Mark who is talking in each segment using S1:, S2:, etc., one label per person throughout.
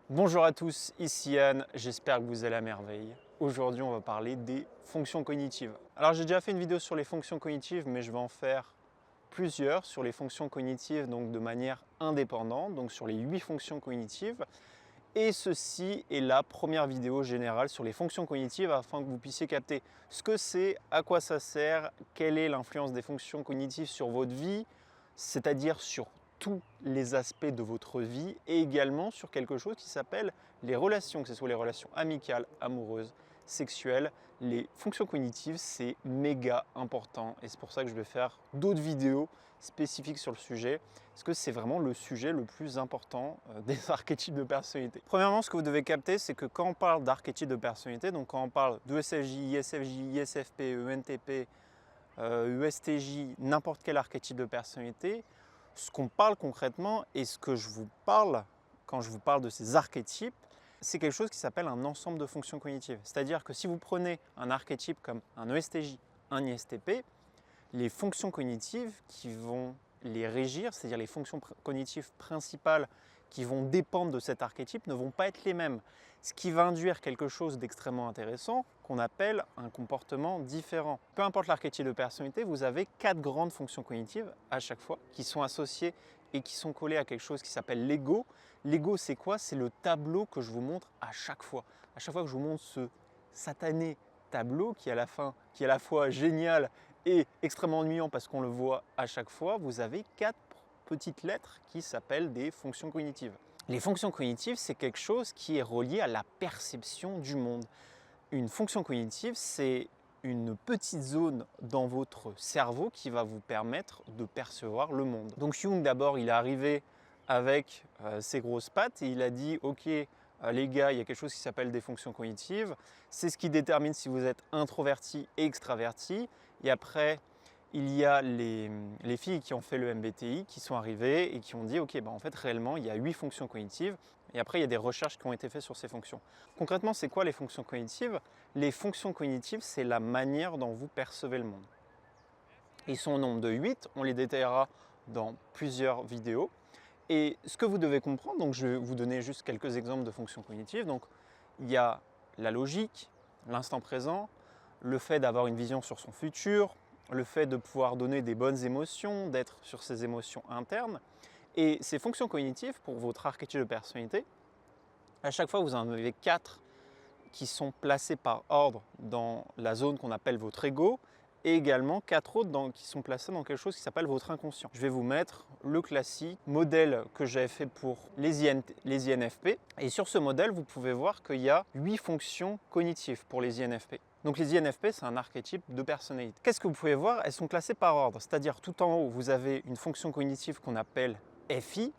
S1: Bonjour à tous, ici Yann, j'espère que vous allez à merveille. Aujourd'hui, on va parler des fonctions cognitives. Alors, j'ai déjà fait une vidéo sur les fonctions cognitives, mais je vais en faire plusieurs sur les fonctions cognitives, donc de manière indépendante, donc sur les 8 fonctions cognitives. Et ceci est la première vidéo générale sur les fonctions cognitives afin que vous puissiez capter ce que c'est, à quoi ça sert, quelle est l'influence des fonctions cognitives sur votre vie, c'est-à-dire sur tous les aspects de votre vie et également sur quelque chose qui s'appelle les relations, que ce soit les relations amicales, amoureuses, sexuelles. Les fonctions cognitives, c'est méga important et c'est pour ça que je vais faire d'autres vidéos spécifiques sur le sujet parce que c'est vraiment le sujet le plus important des archétypes de personnalité. Premièrement, ce que vous devez capter, c'est que quand on parle d'archétypes de personnalité, donc quand on parle d'ESFJ, ISFJ, ISFP, ENTP, ESTJ, n'importe quel archétype de personnalité, ce qu'on parle concrètement et ce que je vous parle quand je vous parle de ces archétypes, c'est quelque chose qui s'appelle un ensemble de fonctions cognitives. C'est-à-dire que si vous prenez un archétype comme un ESTJ, un ISTP, les fonctions cognitives qui vont les régir, c'est-à-dire les fonctions cognitives principales qui vont dépendre de cet archétype, ne vont pas être les mêmes. Ce qui va induire quelque chose d'extrêmement intéressant qu'on appelle un comportement différent. Peu importe l'archétype de personnalité, vous avez 4 grandes fonctions cognitives à chaque fois qui sont associées et qui sont collées à quelque chose qui s'appelle l'ego. L'ego, c'est quoi? C'est le tableau que je vous montre à chaque fois. À chaque fois que je vous montre ce satané tableau qui est à la fois génial et extrêmement ennuyant parce qu'on le voit à chaque fois, vous avez 4 petites lettres qui s'appellent des fonctions cognitives. Les fonctions cognitives, c'est quelque chose qui est relié à la perception du monde. Une fonction cognitive, c'est une petite zone dans votre cerveau qui va vous permettre de percevoir le monde. Donc Jung, d'abord, il est arrivé avec ses grosses pattes et il a dit « Ok, les gars, il y a quelque chose qui s'appelle des fonctions cognitives. C'est ce qui détermine si vous êtes introverti et extraverti. » Et après, il y a les filles qui ont fait le MBTI qui sont arrivées et qui ont dit « Ok, en fait, réellement, il y a 8 fonctions cognitives. » Et après, il y a des recherches qui ont été faites sur ces fonctions. Concrètement, c'est quoi les fonctions cognitives? Les fonctions cognitives, c'est la manière dont vous percevez le monde. Ils sont au nombre de 8, on les détaillera dans plusieurs vidéos. Et ce que vous devez comprendre, donc je vais vous donner juste quelques exemples de fonctions cognitives. Donc, il y a la logique, l'instant présent, le fait d'avoir une vision sur son futur, le fait de pouvoir donner des bonnes émotions, d'être sur ses émotions internes. Et ces fonctions cognitives, pour votre archétype de personnalité, à chaque fois, vous en avez 4 qui sont placés par ordre dans la zone qu'on appelle votre ego et également 4 autres qui sont placés dans quelque chose qui s'appelle votre inconscient. Je vais vous mettre le classique modèle que j'avais fait pour les INFP. Et sur ce modèle, vous pouvez voir qu'il y a 8 fonctions cognitives pour les INFP. Donc les INFP, c'est un archétype de personnalité. Qu'est-ce que vous pouvez voir? Elles sont classées par ordre, c'est-à-dire tout en haut, vous avez une fonction cognitive qu'on appelle FI,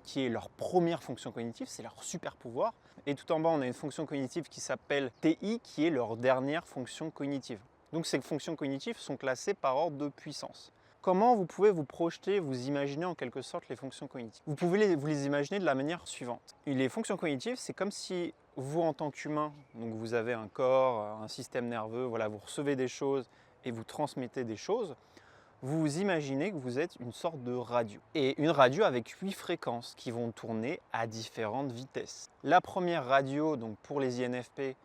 S1: qui est leur première fonction cognitive, c'est leur super pouvoir. Et tout en bas, on a une fonction cognitive qui s'appelle TI, qui est leur dernière fonction cognitive. Donc ces fonctions cognitives sont classées par ordre de puissance. Comment vous pouvez vous projeter, vous imaginer en quelque sorte les fonctions cognitives? Vous pouvez vous les imaginer de la manière suivante. Les fonctions cognitives, c'est comme si vous, en tant qu'humain, donc vous avez un corps, un système nerveux, voilà, vous recevez des choses et vous transmettez des choses. Vous imaginez que vous êtes une sorte de radio. Et une radio avec 8 fréquences qui vont tourner à différentes vitesses. La première radio, donc pour les INFP,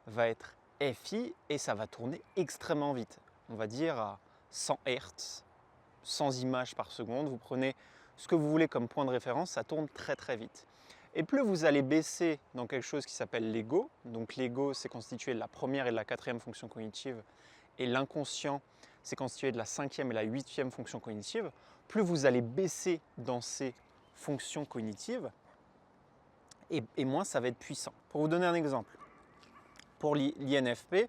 S1: va être FI et ça va tourner extrêmement vite. On va dire à 100 Hz, 100 images par seconde. Vous prenez ce que vous voulez comme point de référence, ça tourne très très vite. Et plus vous allez baisser dans quelque chose qui s'appelle l'ego, donc l'ego c'est constitué de la première et de la quatrième fonction cognitive, et l'inconscient c'est constitué de la 5e et la 8e fonction cognitive, plus vous allez baisser dans ces fonctions cognitives, et moins ça va être puissant. Pour vous donner un exemple, pour l'INFP,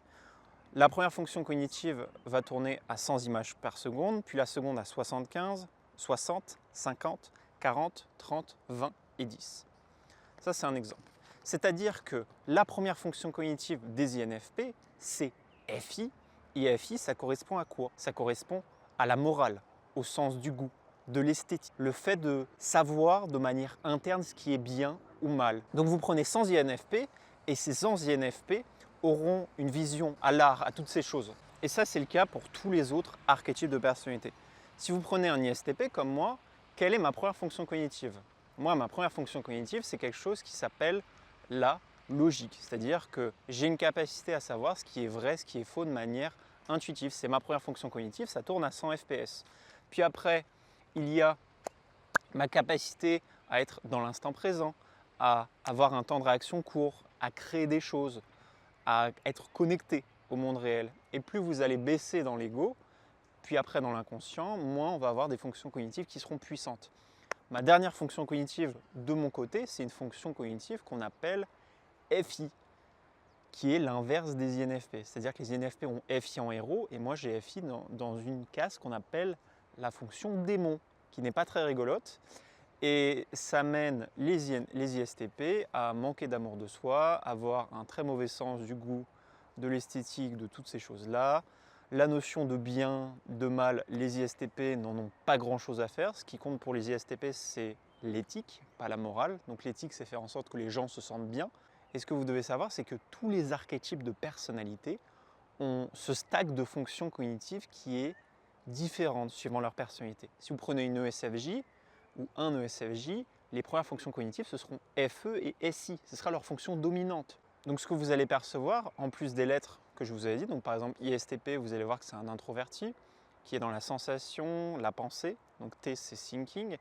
S1: la première fonction cognitive va tourner à 100 images par seconde, puis la seconde à 75, 60, 50, 40, 30, 20 et 10. Ça, c'est un exemple. C'est-à-dire que la première fonction cognitive des INFP, c'est FI. Et FI, ça correspond à quoi? Ça correspond à la morale, au sens du goût, de l'esthétique, le fait de savoir de manière interne ce qui est bien ou mal. Donc vous prenez 100 INFP et ces 100 INFP auront une vision à l'art, à toutes ces choses. Et ça, c'est le cas pour tous les autres archétypes de personnalité. Si vous prenez un ISTP comme moi, quelle est ma première fonction cognitive? Moi, ma première fonction cognitive, c'est quelque chose qui s'appelle la logique. C'est-à-dire que j'ai une capacité à savoir ce qui est vrai, ce qui est faux de manière intuitive. C'est ma première fonction cognitive, ça tourne à 100 fps. Puis après, il y a ma capacité à être dans l'instant présent, à avoir un temps de réaction court, à créer des choses, à être connecté au monde réel. Et plus vous allez baisser dans l'ego, puis après dans l'inconscient, moins on va avoir des fonctions cognitives qui seront puissantes. Ma dernière fonction cognitive de mon côté, c'est une fonction cognitive qu'on appelle FI, qui est l'inverse des INFP. C'est-à-dire que les INFP ont FI en héros, et moi j'ai FI dans une case qu'on appelle la fonction démon, qui n'est pas très rigolote. Et ça mène les ISTP à manquer d'amour de soi, avoir un très mauvais sens du goût, de l'esthétique, de toutes ces choses-là. La notion de bien, de mal, les ISTP n'en ont pas grand-chose à faire. Ce qui compte pour les ISTP, c'est l'éthique, pas la morale. Donc l'éthique, c'est faire en sorte que les gens se sentent bien. Et ce que vous devez savoir, c'est que tous les archétypes de personnalité ont ce stack de fonctions cognitives qui est différente suivant leur personnalité. Si vous prenez une ESFJ, ou un ESFJ, les premières fonctions cognitives, ce seront FE et SI. Ce sera leur fonction dominante. Donc ce que vous allez percevoir, en plus des lettres que je vous avais dit, donc par exemple ISTP, vous allez voir que c'est un introverti, qui est dans la sensation, la pensée, donc T c'est thinking,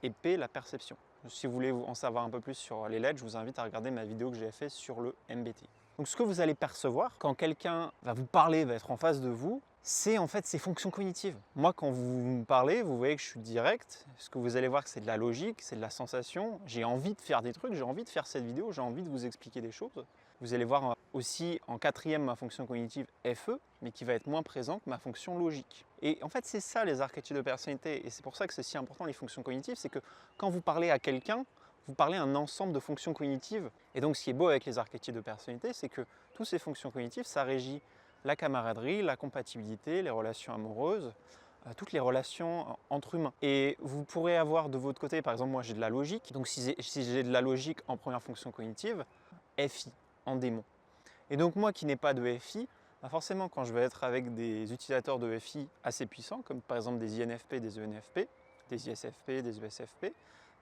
S1: et P la perception. Si vous voulez en savoir un peu plus sur les lettres, je vous invite à regarder ma vidéo que j'ai faite sur le MBTI. Donc ce que vous allez percevoir quand quelqu'un va vous parler, va être en face de vous, c'est en fait ses fonctions cognitives. Moi, quand vous me parlez, vous voyez que je suis direct. Ce que vous allez voir, que c'est de la logique, c'est de la sensation. J'ai envie de faire des trucs, j'ai envie de faire cette vidéo, j'ai envie de vous expliquer des choses. Vous allez voir aussi en quatrième ma fonction cognitive FE, mais qui va être moins présente que ma fonction logique. Et en fait, c'est ça les archétypes de personnalité. Et c'est pour ça que c'est si important les fonctions cognitives, c'est que quand vous parlez à quelqu'un, vous parlez à un ensemble de fonctions cognitives. Et donc, ce qui est beau avec les archétypes de personnalité, c'est que toutes ces fonctions cognitives, ça régit la camaraderie, la compatibilité, les relations amoureuses, toutes les relations entre humains. Et vous pourrez avoir de votre côté, par exemple, moi j'ai de la logique. Donc, si j'ai de la logique en première fonction cognitive, FI, en démon. Et donc, moi qui n'ai pas de FI, bah forcément, quand je vais être avec des utilisateurs de FI assez puissants, comme par exemple des INFP, des ENFP, des ISFP, des ESFP,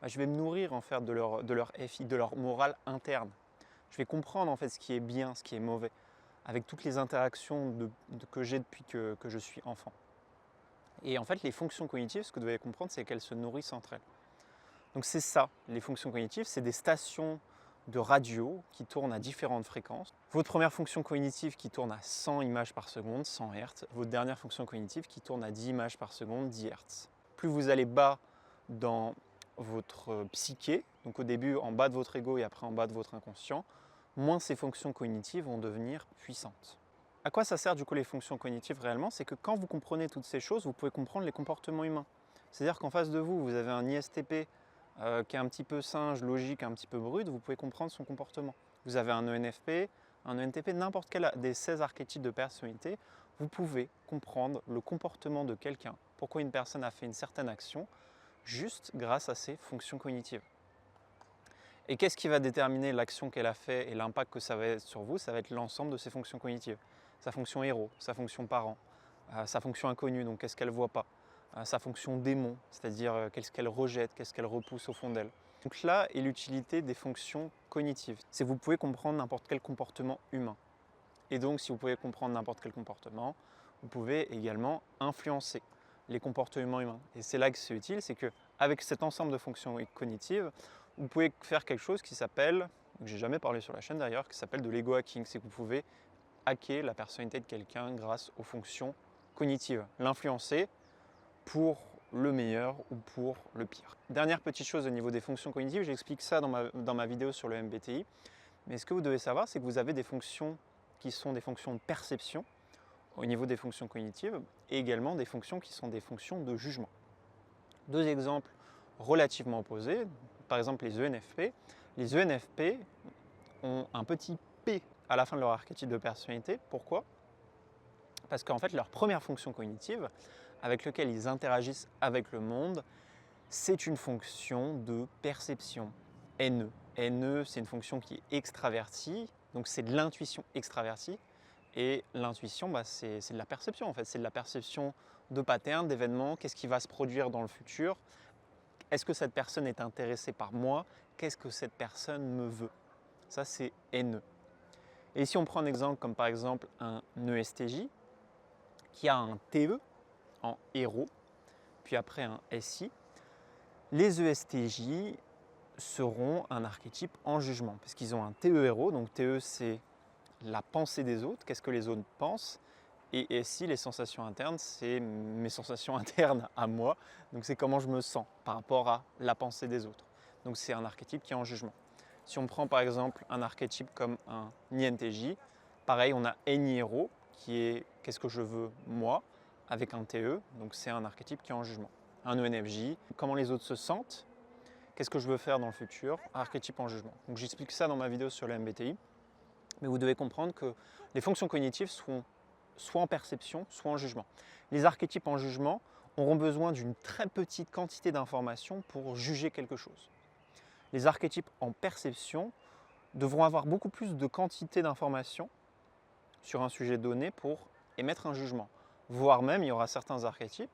S1: bah, je vais me nourrir en fait de leur FI, de leur morale interne. Je vais comprendre en fait ce qui est bien, ce qui est mauvais, avec toutes les interactions que j'ai depuis que je suis enfant. Et en fait, les fonctions cognitives, ce que vous devez comprendre, c'est qu'elles se nourrissent entre elles. Donc c'est ça, les fonctions cognitives, c'est des stations de radio qui tournent à différentes fréquences. Votre première fonction cognitive qui tourne à 100 images par seconde, 100 Hz. Votre dernière fonction cognitive qui tourne à 10 images par seconde, 10 Hz. Plus vous allez bas dans votre psyché, donc au début en bas de votre ego et après en bas de votre inconscient, moins ces fonctions cognitives vont devenir puissantes. À quoi ça sert du coup les fonctions cognitives réellement? C'est que quand vous comprenez toutes ces choses, vous pouvez comprendre les comportements humains. C'est-à-dire qu'en face de vous, vous avez un ISTP qui est un petit peu singe, logique, un petit peu brut, vous pouvez comprendre son comportement. Vous avez un ENFP, un ENTP, n'importe quel des 16 archétypes de personnalité, vous pouvez comprendre le comportement de quelqu'un, pourquoi une personne a fait une certaine action, juste grâce à ses fonctions cognitives. Et qu'est-ce qui va déterminer l'action qu'elle a fait et l'impact que ça va être sur vous? Ça va être l'ensemble de ses fonctions cognitives. Sa fonction héros, sa fonction parent, sa fonction inconnue, donc qu'est-ce qu'elle ne voit pas, sa fonction démon, c'est-à-dire qu'est-ce qu'elle rejette, qu'est-ce qu'elle repousse au fond d'elle. Donc là est l'utilité des fonctions cognitives. C'est que vous pouvez comprendre n'importe quel comportement humain. Et donc si vous pouvez comprendre n'importe quel comportement, vous pouvez également influencer les comportements humains. Et c'est là que c'est utile, c'est qu'avec cet ensemble de fonctions cognitives, vous pouvez faire quelque chose qui s'appelle, que j'ai jamais parlé sur la chaîne d'ailleurs, qui s'appelle de l'ego hacking. C'est que vous pouvez hacker la personnalité de quelqu'un grâce aux fonctions cognitives, l'influencer pour le meilleur ou pour le pire. Dernière petite chose au niveau des fonctions cognitives, j'explique ça dans ma vidéo sur le MBTI, mais ce que vous devez savoir, c'est que vous avez des fonctions qui sont des fonctions de perception au niveau des fonctions cognitives et également des fonctions qui sont des fonctions de jugement. Deux exemples relativement opposés, par exemple les ENFP. Les ENFP ont un petit P à la fin de leur archétype de personnalité. Pourquoi? Parce qu'en fait, leur première fonction cognitive, avec laquelle ils interagissent avec le monde, c'est une fonction de perception, NE. NE, c'est une fonction qui est extravertie, donc c'est de l'intuition extravertie. Et l'intuition, c'est de la perception en fait, c'est de la perception de patterns, d'événements, qu'est-ce qui va se produire dans le futur, est-ce que cette personne est intéressée par moi, qu'est-ce que cette personne me veut. Ça, c'est NE. Et si on prend un exemple comme par exemple un ESTJ qui a un TE en héros, puis après un SI, les ESTJ seront un archétype en jugement, parce qu'ils ont un TE héros, donc TE c'est la pensée des autres, qu'est-ce que les autres pensent, et SI, les sensations internes, c'est mes sensations internes à moi, donc c'est comment je me sens par rapport à la pensée des autres. Donc c'est un archétype qui est en jugement. Si on prend par exemple un archétype comme un INTJ, pareil, on a NI héros, qui est qu'est-ce que je veux moi, avec un TE, donc c'est un archétype qui est en jugement. Un ENFJ, comment les autres se sentent, qu'est-ce que je veux faire dans le futur, archétype en jugement. Donc j'explique ça dans ma vidéo sur le MBTI, mais vous devez comprendre que les fonctions cognitives sont soit en perception, soit en jugement. Les archétypes en jugement auront besoin d'une très petite quantité d'informations pour juger quelque chose. Les archétypes en perception devront avoir beaucoup plus de quantité d'informations sur un sujet donné pour émettre un jugement. Voire même, il y aura certains archétypes,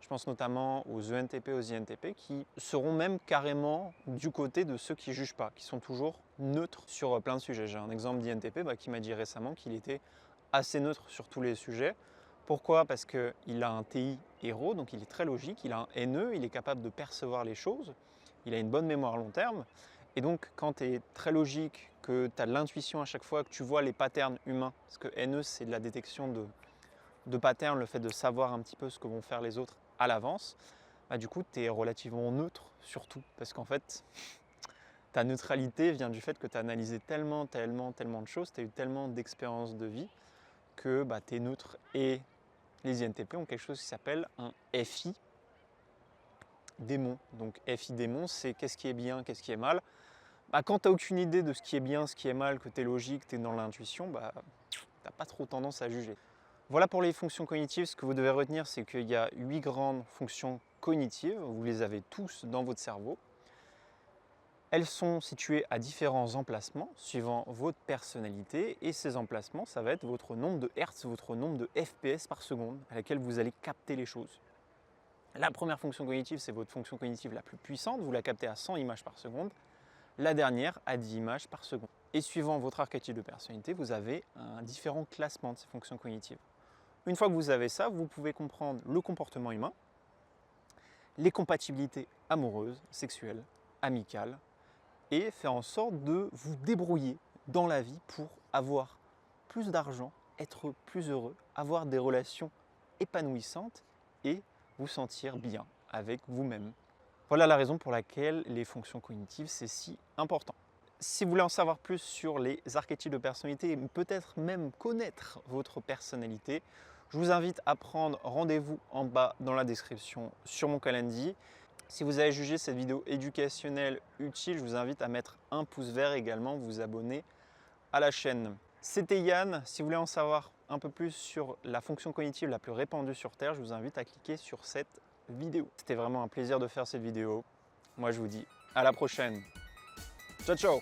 S1: je pense notamment aux ENTP, aux INTP, qui seront même carrément du côté de ceux qui ne jugent pas, qui sont toujours neutres sur plein de sujets. J'ai un exemple d'INTP qui m'a dit récemment qu'il était assez neutre sur tous les sujets. Pourquoi? Parce qu'il a un TI héros, donc il est très logique, il a un NE, il est capable de percevoir les choses, il a une bonne mémoire long terme. Et donc quand tu es très logique, que tu as de l'intuition à chaque fois, que tu vois les patterns humains, parce que NE c'est de la détection de patterns, le fait de savoir un petit peu ce que vont faire les autres à l'avance, bah, du coup tu es relativement neutre surtout, parce qu'en fait ta neutralité vient du fait que tu as analysé tellement de choses, tu as eu tellement d'expériences de vie que bah, tu es neutre. Et les INTP ont quelque chose qui s'appelle un FI démon. Donc FI démon, c'est qu'est-ce qui est bien, qu'est-ce qui est mal. Bah, quand tu n'as aucune idée de ce qui est bien, ce qui est mal, que tu es logique, tu es dans l'intuition, bah, tu n'as pas trop tendance à juger. Voilà pour les fonctions cognitives. Ce que vous devez retenir, c'est qu'il y a 8 grandes fonctions cognitives. Vous les avez tous dans votre cerveau. Elles sont situées à différents emplacements suivant votre personnalité, et ces emplacements, ça va être votre nombre de Hertz, votre nombre de FPS par seconde à laquelle vous allez capter les choses. La première fonction cognitive, c'est votre fonction cognitive la plus puissante, vous la captez à 100 images par seconde, la dernière à 10 images par seconde. Et suivant votre archétype de personnalité, vous avez un différent classement de ces fonctions cognitives. Une fois que vous avez ça, vous pouvez comprendre le comportement humain, les compatibilités amoureuses, sexuelles, amicales, et faire en sorte de vous débrouiller dans la vie pour avoir plus d'argent, être plus heureux, avoir des relations épanouissantes et vous sentir bien avec vous-même. Voilà la raison pour laquelle les fonctions cognitives, c'est si important. Si vous voulez en savoir plus sur les archétypes de personnalité et peut-être même connaître votre personnalité, je vous invite à prendre rendez-vous en bas dans la description sur mon calendrier. Si vous avez jugé cette vidéo éducationnelle utile, je vous invite à mettre un pouce vert et également vous abonner à la chaîne. C'était Yann. Si vous voulez en savoir un peu plus sur la fonction cognitive la plus répandue sur Terre, je vous invite à cliquer sur cette vidéo. C'était vraiment un plaisir de faire cette vidéo. Moi, je vous dis à la prochaine. Ciao, ciao!